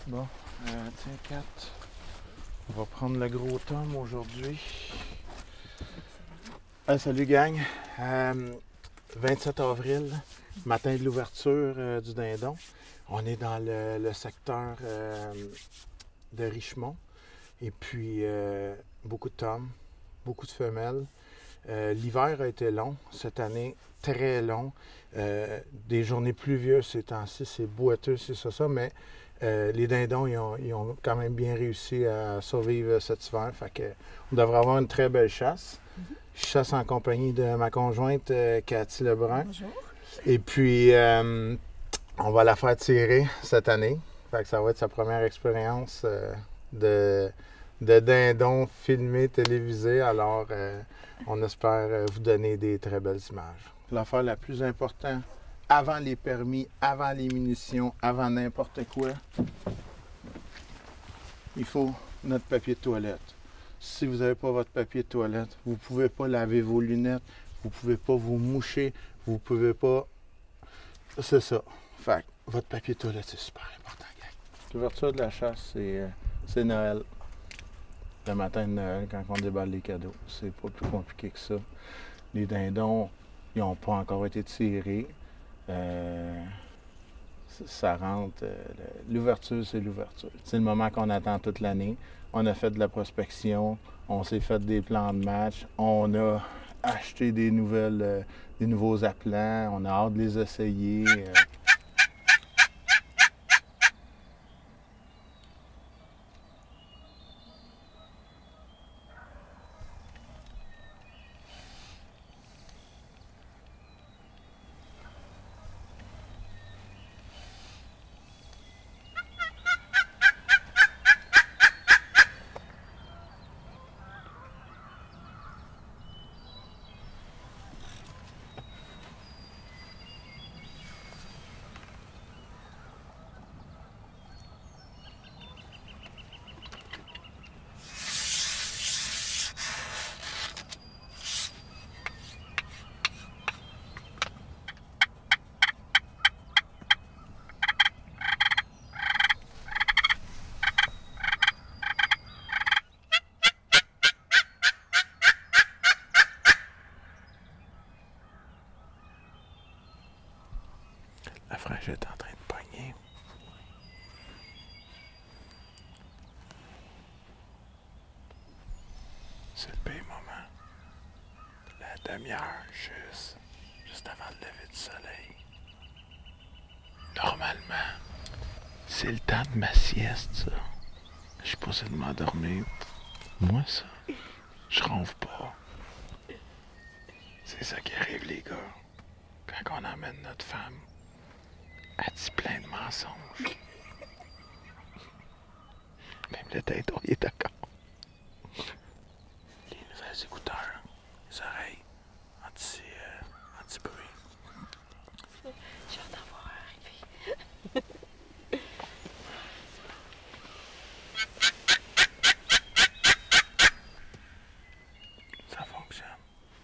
Bon, tiens, Kat. On va prendre le gros tome aujourd'hui. Salut, gang. 27 avril, matin de l'ouverture du Dindon. On est dans le secteur de Richemont. Et puis, beaucoup de tomes, beaucoup de femelles. L'hiver a été long cette année, très long. Des journées pluvieuses ces temps-ci, c'est boiteux, c'est ça, mais les dindons, ils ont quand même bien réussi à survivre cet hiver. Fait que on devrait avoir une très belle chasse. Je chasse en compagnie de ma conjointe, Cathy Lebrun. Bonjour. Et puis, on va la faire tirer cette année. Fait que ça va être sa première expérience de dindon filmé, télévisé. Alors, on espère vous donner des très belles images. L'affaire la plus importante, avant les permis, avant les munitions, avant n'importe quoi, il faut notre papier de toilette. Si vous n'avez pas votre papier de toilette, vous ne pouvez pas laver vos lunettes, vous ne pouvez pas vous moucher, vous ne pouvez pas... C'est ça. Fait que votre papier de toilette, c'est super important, gang. L'ouverture de la chasse, c'est Noël. Le matin de Noël, quand on déballe les cadeaux. C'est pas plus compliqué que ça. Les dindons, ils n'ont pas encore été tirés. Ça rentre. L'ouverture, c'est l'ouverture. C'est le moment qu'on attend toute l'année. On a fait de la prospection, on s'est fait des plans de match, on a acheté des nouveaux appelants, on a hâte de les essayer. La fraîche est en train de pogner. C'est le pire moment. La demi-heure, juste avant le lever du soleil. Normalement, c'est le temps de ma sieste, ça. Je suis posé de m'endormir. Moi, ça, je ronfle pas. C'est ça qui arrive, les gars. Quand on emmène notre femme, elle dit plein de mensonges. Même le dindon, il est d'accord. Les nouvelles écouteurs, les oreilles, anti-bruit. J'ai hâte d'en voir arriver. Ça fonctionne.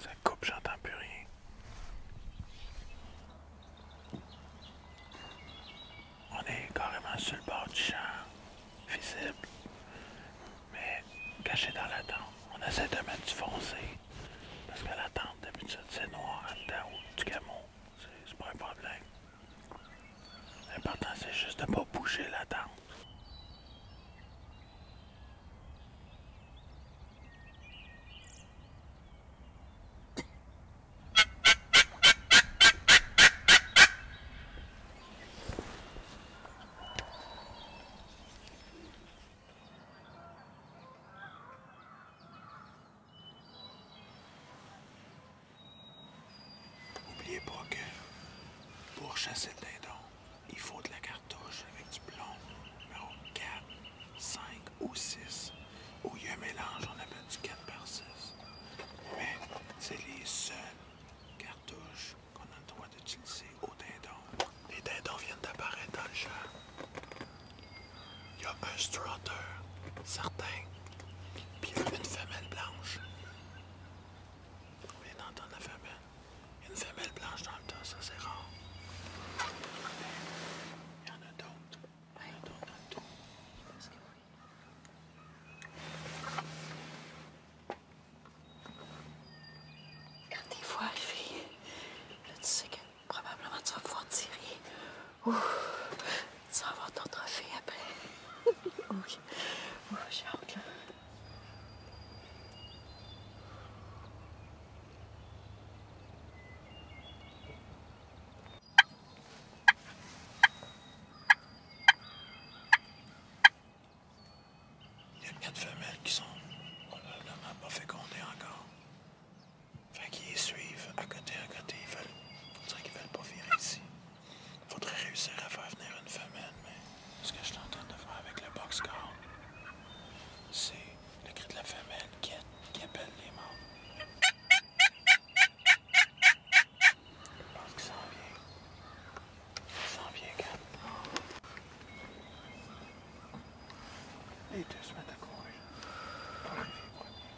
Ça coupe, j'entends plus rien. On est carrément sur le bord du champ, visible, mais caché dans la tente. On essaie de mettre du foncé, parce que la tente, d'habitude, c'est noir en dedans ou du camo. C'est pas un problème. L'important, c'est juste de ne pas bouger la tente. N'oubliez pas que pour chasser le dindon, il faut de la cartouche avec du plomb numéro 4, 5 ou 6. Où il y a un mélange, on appelle du 4x6. Mais c'est les seules cartouches qu'on a le droit d'utiliser au dindon. Les dindons viennent d'apparaître dans le champ. Il y a un strutter, certain, puis il y a une femelle blanche. On vient d'entendre la femelle. Une femelle blanche dans le tas, ça c'est rare. Il y en a d'autres. Il y en a d'autres dans le dos. 4 femelles qui sont probablement pas fécondées encore. Fait qu'ils les suivent à côté. On dirait qu'ils veulent pas virer ici. Faudrait réussir à faire venir une femelle, mais ce que je suis en train de faire avec le boxcar, c'est le cri de la femelle qui appelle les mâles. Je pense qu'il s'en vient. Il s'en vient, Gab. Les deux se mettent à courir. Pour arriver premier.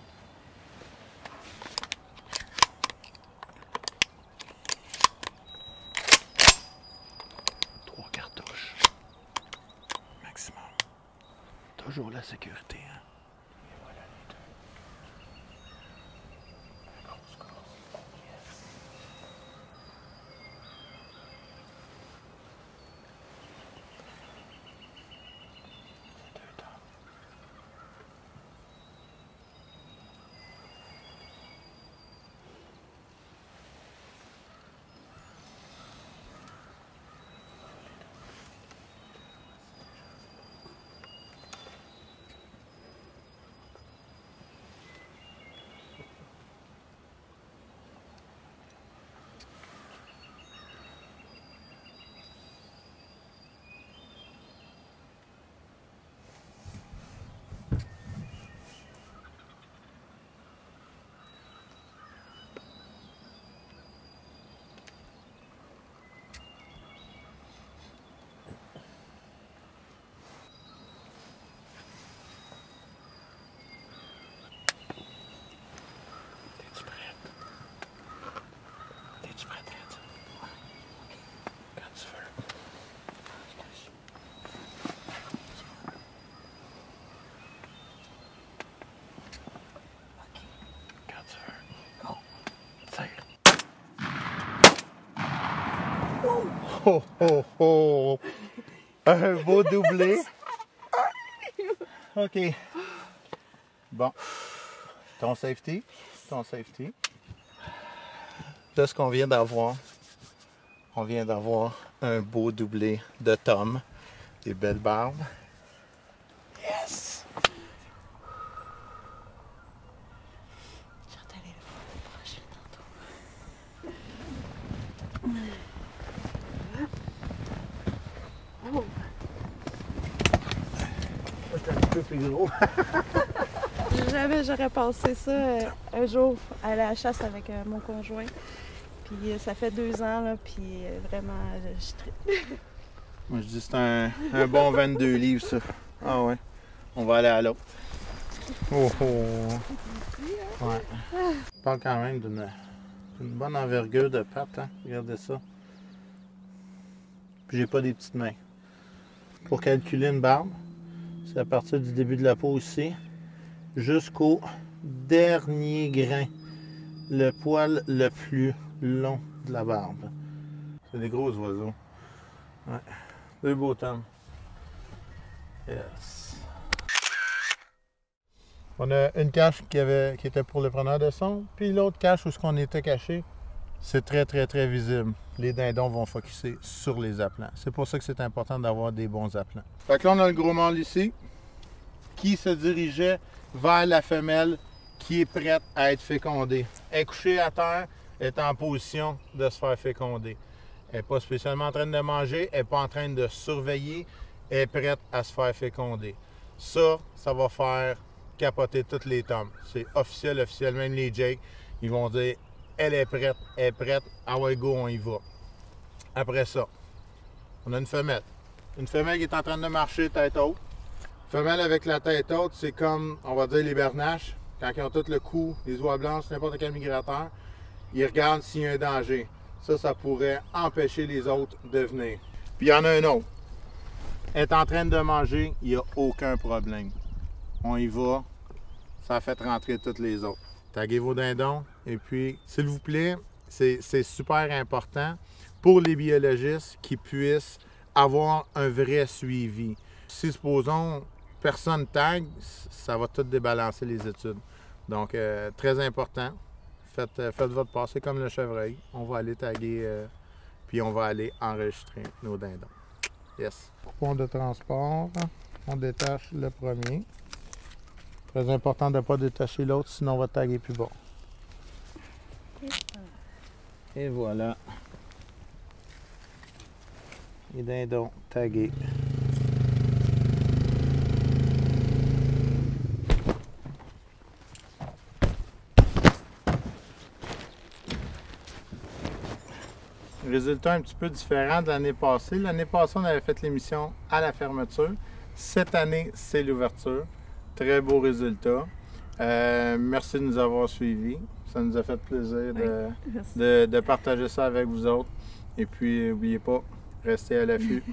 3 cartouches. Maximum. Toujours la sécurité, hein. Et voilà les deux. La grosse course. Yes. Les deux tombent. T'es-tu prête? T'es-tu prête, Red? Ouais. Quand tu veux. Quand tu veux. Go. Tire. Oh, oh, oh! Un beau doublé. OK. Bon. Ton safety. Là, ce qu'on vient d'avoir, on vient d'avoir un beau doublé de Tom. Des belles barbes. Yes! J'entends aller le prochain tantôt. Oh! C'est un petit peu plus gros. Jamais j'aurais pensé ça un jour aller à la chasse avec mon conjoint. Puis ça fait 2 ans, là, puis vraiment, je suis très... Moi, je dis que c'est un bon 22 livres, ça. Ah ouais. On va aller à l'autre. Oh, oh. Ouais. Je parle quand même d'une bonne envergure de pattes, hein. Regardez ça. Puis j'ai pas des petites mains. Pour calculer une barbe, c'est à partir du début de la peau ici jusqu'au dernier grain. Le poil le plus long de la barbe. C'est des gros oiseaux. Ouais. 2 beaux tomes. Yes. On a une cache qui était pour le preneur de son, puis l'autre cache où ce qu'on était caché, c'est très visible. Les dindons vont focusser sur les appelants. C'est pour ça que c'est important d'avoir des bons appelants. Fait que là, on a le gros mâle ici, qui se dirigeait vers la femelle qui est prête à être fécondée. Elle est couchée à terre, elle est en position de se faire féconder. Elle n'est pas spécialement en train de manger, elle n'est pas en train de surveiller, elle est prête à se faire féconder. Ça va faire capoter toutes les tomes. C'est officiel, même les Jake, ils vont dire elle est prête, ah ouais go, on y va. Après ça, on a une femelle. Une femelle qui est en train de marcher tête haute. Femelle avec la tête haute, c'est comme, on va dire, les bernaches. Quand ils ont tout le cou, les oies blanches, n'importe quel migrateur, ils regardent s'il y a un danger. Ça pourrait empêcher les autres de venir. Puis il y en a un autre. Elle est en train de manger, il n'y a aucun problème. On y va, ça a fait rentrer toutes les autres. Taguez vos dindons. Et puis, s'il vous plaît, c'est super important pour les biologistes qui puissent avoir un vrai suivi. Si, supposons, personne tag, ça va tout débalancer les études. Donc, très important. Faites votre passé comme le chevreuil. On va aller taguer, puis on va aller enregistrer nos dindons. Yes. Pont de transport, on détache le premier. Très important de ne pas détacher l'autre, sinon votre tag est plus bon. Et voilà. Les dindons tagués. Résultat un petit peu différent de l'année passée. L'année passée, on avait fait l'émission à la fermeture. Cette année, c'est l'ouverture. Très beau résultat. Merci de nous avoir suivis. Ça nous a fait plaisir de partager ça avec vous autres. Et puis, n'oubliez pas, restez à l'affût.